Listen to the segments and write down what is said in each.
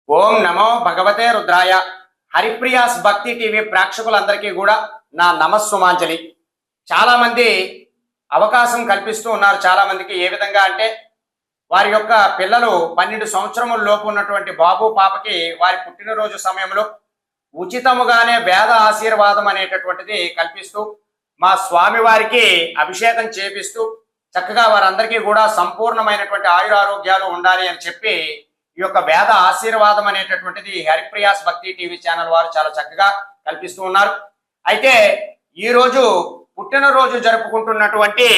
ఓం నమో భగవతే రుద్రాయ. హరిప్రియాస్ భక్తి టీవీ ప్రేక్షకులందరికీ కూడా నా నమస్సుమాంజలి. చాలా మంది అవకాశం కల్పిస్తూ ఉన్నారు. చాలా మందికి ఏ విధంగా అంటే వారి యొక్క పిల్లలు 12 సంవత్సరముల లోపు ఉన్నటువంటి బాబు పాపకి వారి పుట్టినరోజు సమయంలో ఉచితముగానే వేద ఆశీర్వాదం అనేటటువంటిది కల్పిస్తూ మా స్వామి వారికి అభిషేకం చేపిస్తూ చక్కగా వారందరికీ కూడా సంపూర్ణమైనటువంటి ఆయురారోగ్యాలు ఉండాలి అని చెప్పి ఈ యొక్క వేద ఆశీర్వాదం అనేటటువంటిది హరిప్రియాస్ భక్తి టీవీ ఛానల్ వారు చాలా చక్కగా కల్పిస్తూ ఉన్నారు. అయితే ఈ రోజు పుట్టినరోజు జరుపుకుంటున్నటువంటి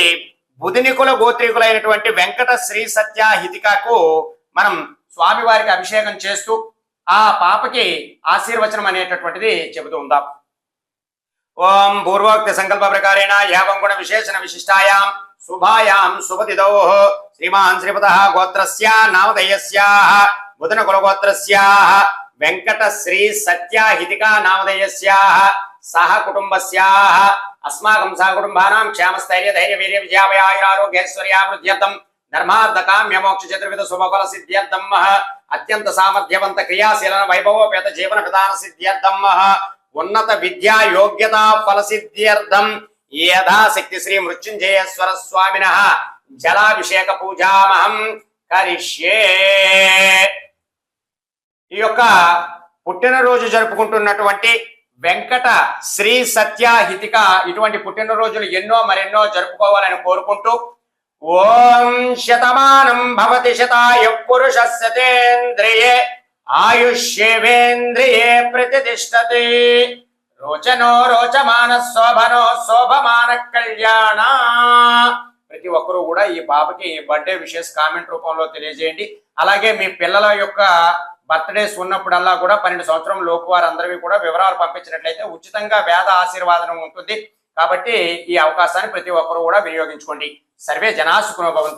బుధినికుల గోత్రీకులైనటువంటి వెంకట శ్రీ సత్య హితికకు మనం స్వామివారికి అభిషేకం చేస్తూ ఆ పాపకి ఆశీర్వచనం అనేటటువంటిది చెబుతూ ఉందాం. ఓం పూర్వోక్త సంకల్ప ప్రకారేణ యావం గుణ విశేషణ విశిష్టాయాం శుభాయాం శుభతిథౌ శ్రీమాన్ శ్రీపతః గోత్రస్య నామధేయస్యాః బుధన కులగోత్రస్యాః వెంకట శ్రీ సత్య హితిక నామధేయస్యాః సహ కుటుంబస్యాః అస్మాకం సహ కుటుంబానాం క్షేమస్థైర్య ధైర్య వీర్య విజయాభయ ఆయురారోగ్యైశ్వర్యాభివృద్ధ్యర్థం ధర్మార్థ కామ్య మోక్ష చతుర్విధ శుభఫల సిద్ధ్యర్థం అత్యంత సామర్థ్యవంత క్రియాశీలన వైభవోపేత జీవన విధాన సిద్ధ్యర్థం ఉన్నత విద్యా యోగ్యతా ఫల సిద్ధ్యర్థం యథాశక్తి శ్రీ మృత్యుంజయేశ్వర స్వామినః జలాభిషేక పూజామహం కరిష్యే. ఈ యొక్క పుట్టినరోజు జరుపుకుంటున్నటువంటి వెంకట శ్రీ సత్య హితిక ఇటువంటి పుట్టినరోజులు ఎన్నో మరెన్నో జరుపుకోవాలని కోరుకుంటూ ఓం శతమానం భవతి శతాయు పురుషస్యతేంద్రియే ఆయుష్యేవేంద్రియే ప్రతిష్టతే రోచనో రోచమాన శోభనో శోభమాన కళ్యాణ. ప్రతి ఒక్కరూ కూడా ఈ పాపకి బర్త్డే విషెస్ కామెంట్ రూపంలో తెలియజేయండి. అలాగే మీ పిల్లల యొక్క బర్త్డేస్ ఉన్నప్పుడల్లా కూడా 12 సంవత్సరం లోపు వారందరికీ కూడా వివరాలు పంపించినట్లయితే ఉచితంగా వేద ఆశీర్వాదం ఉంటుంది. కాబట్టి ఈ అవకాశాన్ని ప్రతి ఒక్కరూ కూడా వినియోగించుకోండి. సర్వే జనా సుఖినో భవంతు.